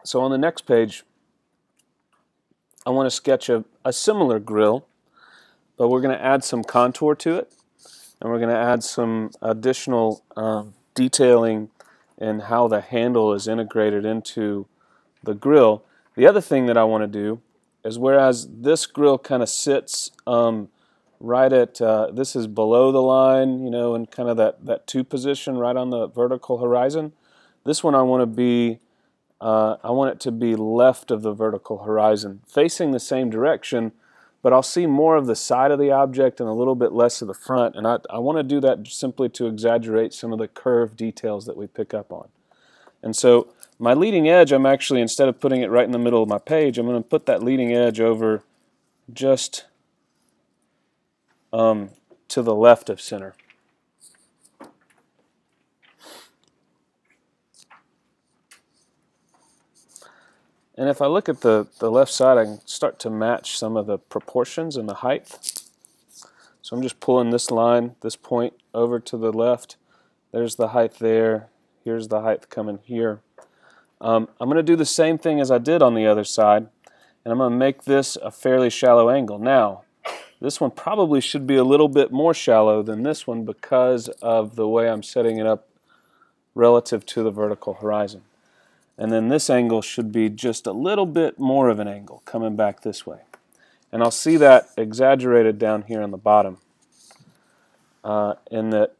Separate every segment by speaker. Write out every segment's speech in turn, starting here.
Speaker 1: So on the next page, I want to sketch a similar grill, but we're going to add some contour to it, and we're going to add some additional detailing in how the handle is integrated into the grill. The other thing that I want to do is, whereas this grill kind of sits right at, this is below the line, you know, in kind of that 2 position right on the vertical horizon, this one I want it to be left of the vertical horizon, facing the same direction, but I'll see more of the side of the object and a little bit less of the front, and I want to do that simply to exaggerate some of the curved details that we pick up on. And so my leading edge, I'm actually, instead of putting it right in the middle of my page, I'm going to put that leading edge over just to the left of center. And if I look at the left side, I can start to match some of the proportions and the height. So I'm just pulling this line, this point, over to the left. There's the height there. Here's the height coming here. I'm going to do the same thing as I did on the other side, and I'm going to make this a fairly shallow angle. Now, this one probably should be a little bit more shallow than this one because of the way I'm setting it up relative to the vertical horizon. And then this angle should be just a little bit more of an angle coming back this way. And I'll see that exaggerated down here on the bottom. In that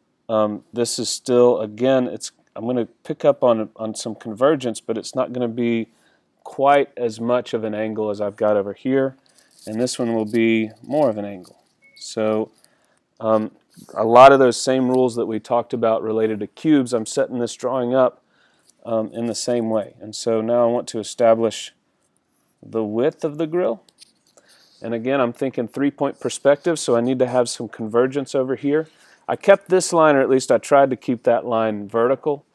Speaker 1: this is still, again, I'm going to pick up on some convergence, but it's not going to be quite as much of an angle as I've got over here. And this one will be more of an angle. So a lot of those same rules that we talked about related to cubes, I'm setting this drawing up in the same way. And so now I want to establish the width of the grill. And again, I'm thinking 3-point perspective, so I need to have some convergence over here. I kept this line, or at least I tried to keep that line vertical.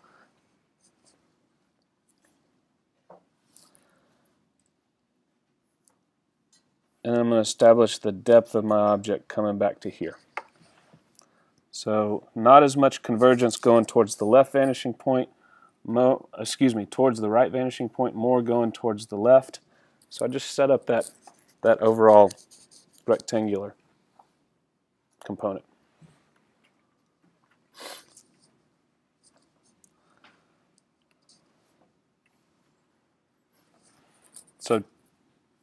Speaker 1: And I'm going to establish the depth of my object coming back to here. So not as much convergence going towards the left vanishing point, towards the right vanishing point, more going towards the left. So I just set up that overall rectangular component. So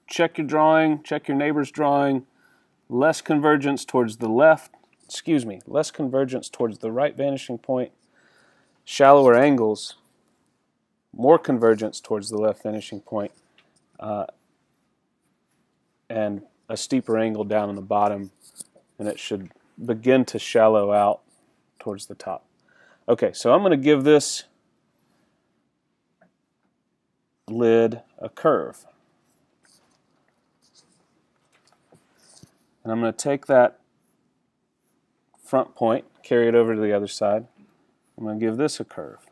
Speaker 1: check your drawing, check your neighbor's drawing. Less convergence towards the left, less convergence towards the right vanishing point. Shallower angles, more convergence towards the left vanishing point, and a steeper angle down on the bottom, and it should begin to shallow out towards the top. Okay, so I'm going to give this lid a curve. And I'm going to take that front point, carry it over to the other side. I'm going to give this a curve.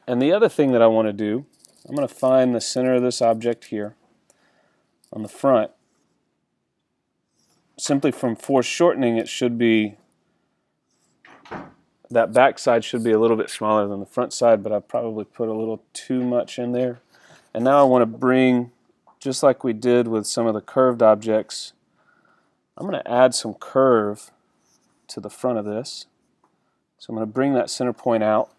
Speaker 1: And the other thing that I want to do, I'm going to find the center of this object here on the front. Simply from foreshortening, it should be, that back side should be a little bit smaller than the front side, but I probably put a little too much in there. And now I want to bring, just like we did with some of the curved objects, I'm going to add some curve to the front of this. So I'm going to bring that center point out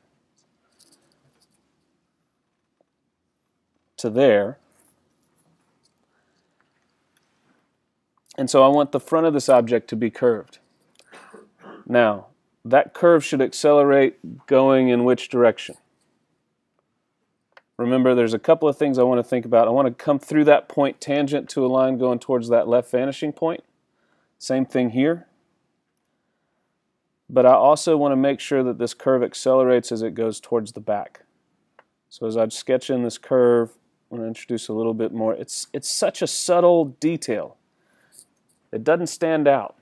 Speaker 1: to there. And so I want the front of this object to be curved. Now, that curve should accelerate going in which direction? Remember, there's a couple of things I want to think about. I want to come through that point tangent to a line going towards that left vanishing point. Same thing here. But I also want to make sure that this curve accelerates as it goes towards the back. So as I'm sketching this curve, I'm going to introduce a little bit more. It's such a subtle detail. It doesn't stand out.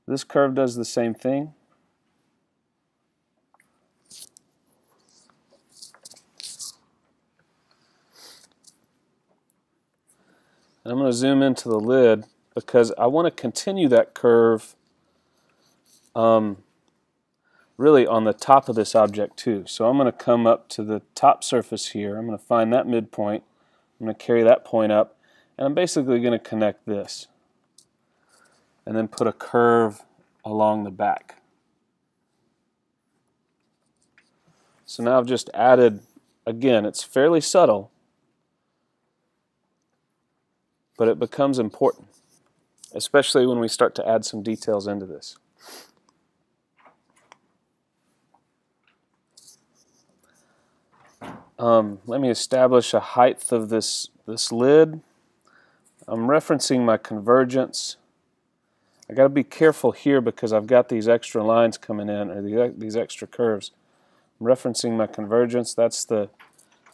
Speaker 1: This curve does the same thing. And I'm going to zoom into the lid because I want to continue that curve really on the top of this object too. So I'm going to come up to the top surface here. I'm going to find that midpoint. I'm going to carry that point up, and I'm basically going to connect this and then put a curve along the back. So now I've just added, again, it's fairly subtle, but it becomes important, especially when we start to add some details into this. Let me establish a height of this lid. I'm referencing my convergence. I got to be careful here because I've got these extra lines coming in, or these extra curves. I'm referencing my convergence. That's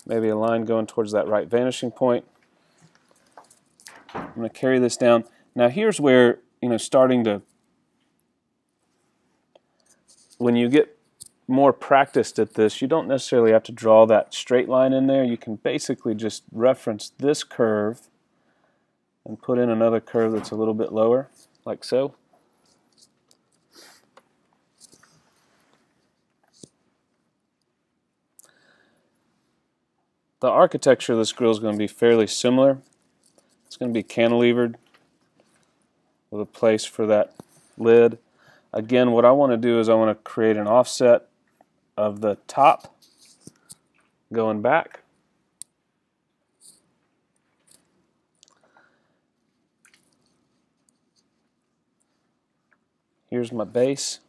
Speaker 1: maybe a line going towards that right vanishing point. I'm going to carry this down. Now here's where, starting to, when you get more practiced at this, you don't necessarily have to draw that straight line in there. You can basically just reference this curve and put in another curve that's a little bit lower, like so. The architecture of this grill is going to be fairly similar. It's going to be cantilevered with a place for that lid. Again, what I want to do is I want to create an offset of the top going back. Here's my base.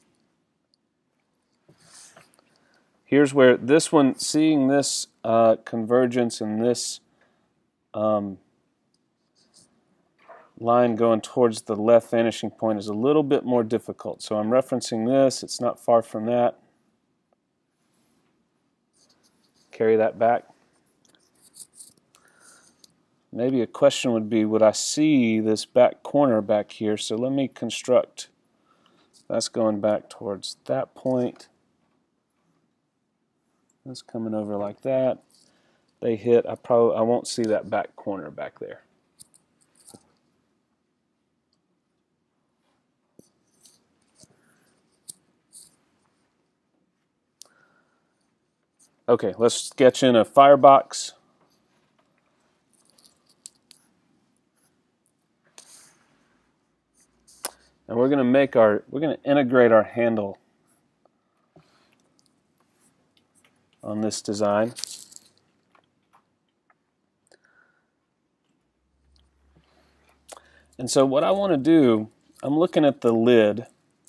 Speaker 1: Here's where this one, seeing this convergence and this line going towards the left vanishing point is a little bit more difficult. So I'm referencing this. It's not far from that. Carry that back. Maybe a question would be, would I see this back corner back here? So let me construct. That's going back towards that point. That's coming over like that. They hit. I won't see that back corner back there. Okay, let's sketch in a firebox. And we're going to integrate our handle on this design. And so what I want to do, I'm looking at the lid.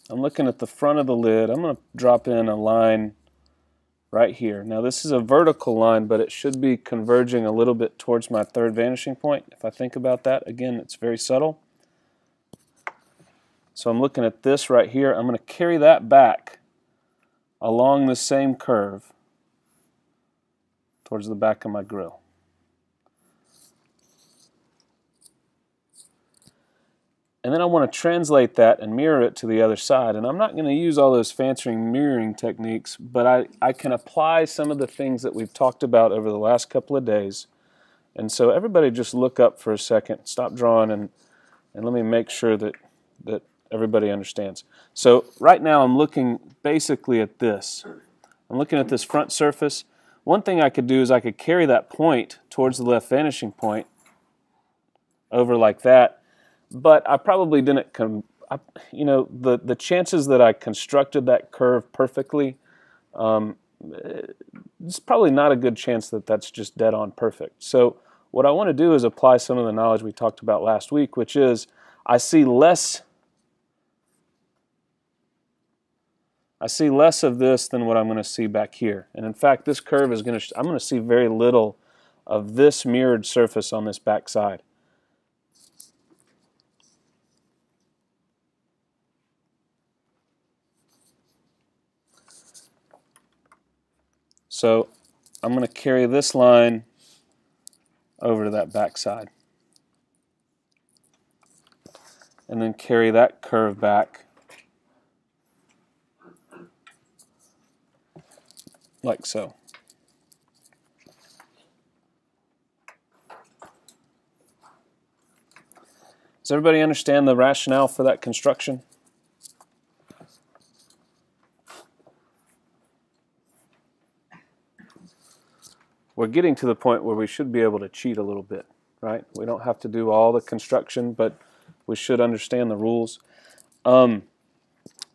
Speaker 1: I'm looking at the front of the lid. I'm going to drop in a line right here. Now this is a vertical line, but it should be converging a little bit towards my third vanishing point. If I think about that, again, it's very subtle. So I'm looking at this right here. I'm going to carry that back along the same curve towards the back of my grill. And then I want to translate that and mirror it to the other side. And I'm not going to use all those fancy mirroring techniques, but I can apply some of the things that we've talked about over the last couple of days. And so everybody just look up for a second, stop drawing, and let me make sure that everybody understands. So right now I'm looking basically at this. I'm looking at this front surface. One thing I could do is I could carry that point towards the left vanishing point over like that. But I probably didn't, the chances that I constructed that curve perfectly, it's probably not a good chance that that's just dead on perfect. So what I want to do is apply some of the knowledge we talked about last week, which is I see less of this than what I'm going to see back here. And in fact, this curve is I'm going to see very little of this mirrored surface on this back side. So I'm going to carry this line over to that back side. And then carry that curve back like so. Does everybody understand the rationale for that construction? We're getting to the point where we should be able to cheat a little bit, right? We don't have to do all the construction, but we should understand the rules. So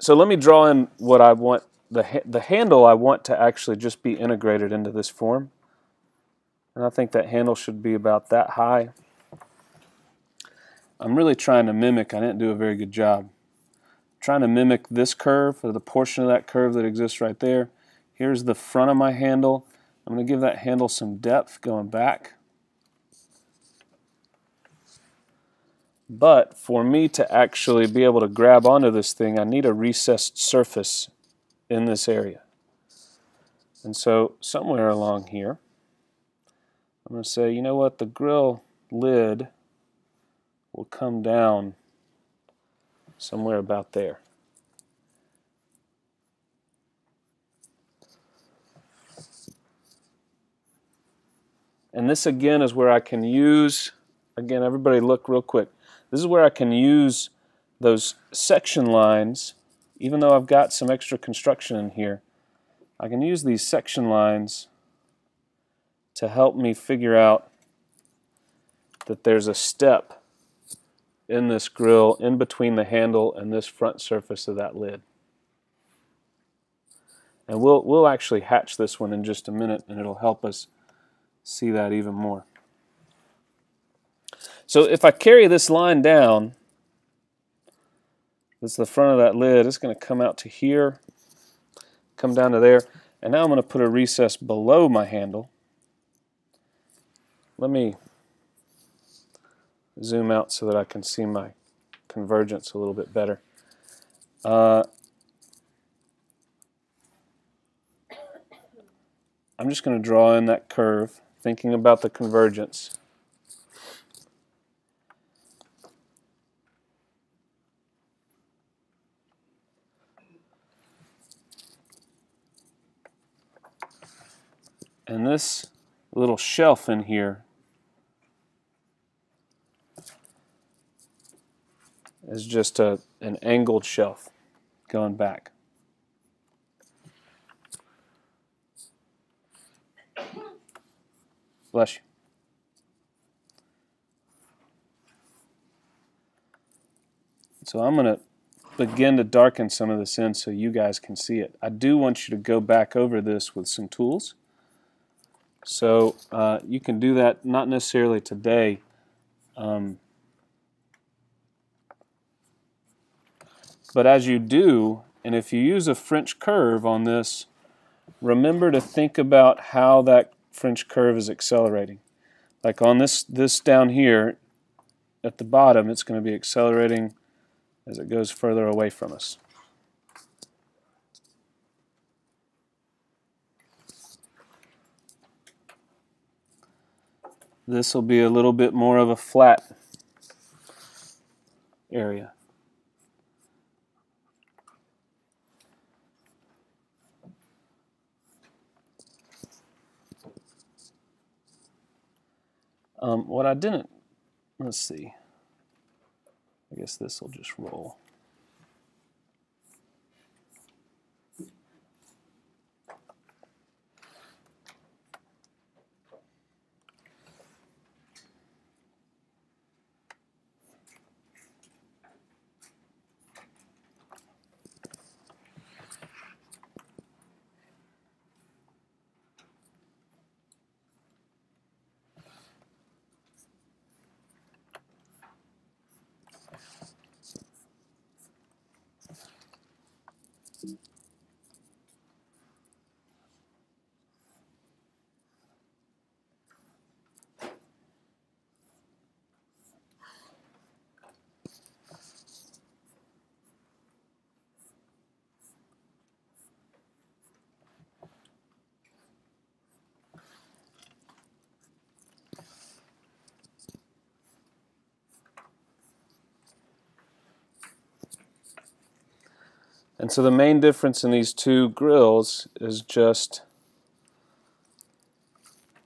Speaker 1: let me draw in what I want. The handle I want to actually just be integrated into this form. And I think that handle should be about that high. I'm really trying to mimic, I didn't do a very good job, trying to mimic this curve, or the portion of that curve that exists right there. Here's the front of my handle. I'm going to give that handle some depth going back. But for me to actually be able to grab onto this thing, I need a recessed surface in this area. And so somewhere along here, I'm going to say, you know what, the grill lid will come down somewhere about there. And this again is where I can use, again everybody look real quick, this is where I can use those section lines, even though I've got some extra construction in here, I can use these section lines to help me figure out that there's a step in this grill in between the handle and this front surface of that lid. And we'll actually hatch this one in just a minute, and it'll help us see that even more. So if I carry this line down, that's the front of that lid, it's going to come out to here, come down to there, and now I'm going to put a recess below my handle. Let me zoom out so that I can see my convergence a little bit better. I'm just going to draw in that curve, thinking about the convergence. And this little shelf in here is just an angled shelf going back. Bless you. So I'm going to begin to darken some of this in so you guys can see it. I do want you to go back over this with some tools. So you can do that not necessarily today. But as you do, and if you use a French curve on this, remember to think about how that French curve is accelerating. Like on this down here at the bottom, it's going to be accelerating as it goes further away from us. This will be a little bit more of a flat area. What I didn't, let's see, I guess this will just roll. And so the main difference in these two grills is just,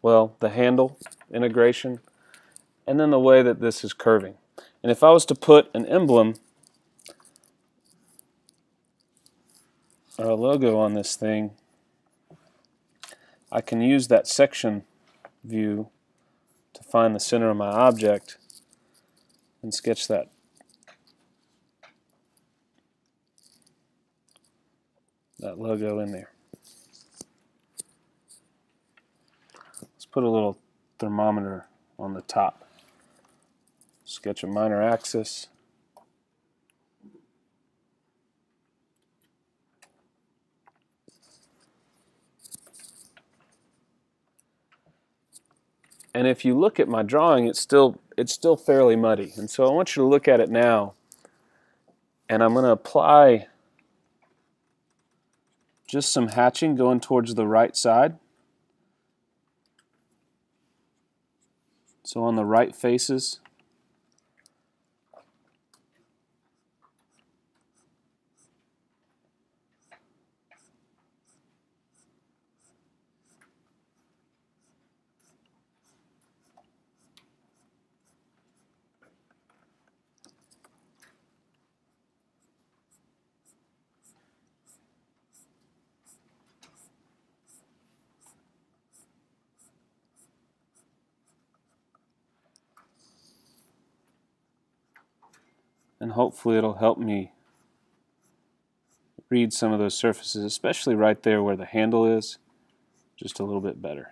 Speaker 1: well, the handle integration and then the way that this is curving. And if I was to put an emblem or a logo on this thing, I can use that section view to find the center of my object and sketch that. That logo in there. Let's put a little thermometer on the top. Sketch a minor axis. And if you look at my drawing, it's still fairly muddy. And so I want you to look at it now. And I'm going to apply just some hatching going towards the right side. So on the right faces. And hopefully it'll help me read some of those surfaces, especially right there where the handle is, just a little bit better.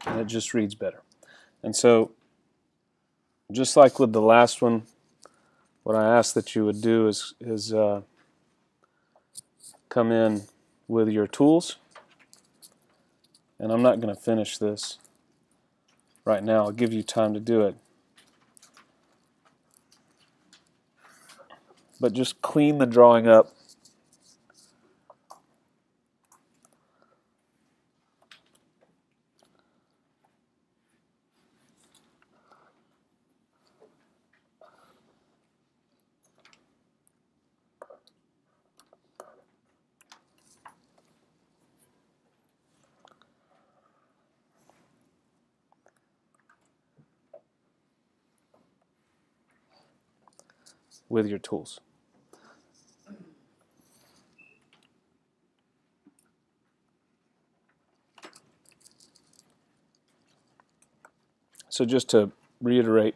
Speaker 1: And it just reads better. And so, just like with the last one, what I ask that you would do is come in with your tools. And I'm not going to finish this right now. I'll give you time to do it. But just clean the drawing up. With your tools. So just to reiterate,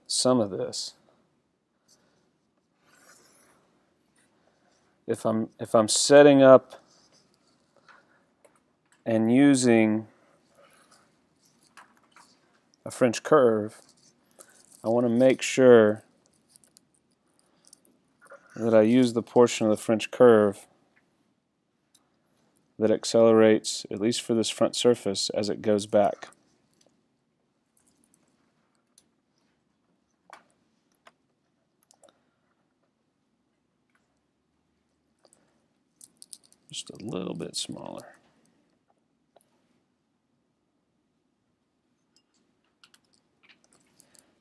Speaker 1: some of this, if I'm setting up and using a French curve, I want to make sure that I use the portion of the French curve that accelerates, at least for this front surface, as it goes back. Just a little bit smaller.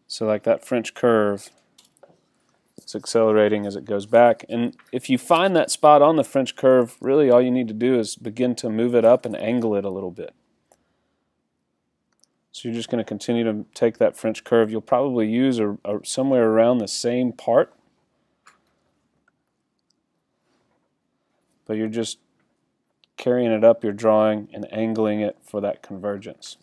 Speaker 1: So like that French curve, it's accelerating as it goes back. And if you find that spot on the French curve, really all you need to do is begin to move it up and angle it a little bit. So you're just going to continue to take that French curve. You'll probably use somewhere around the same part, but you're just carrying it up your drawing and angling it for that convergence.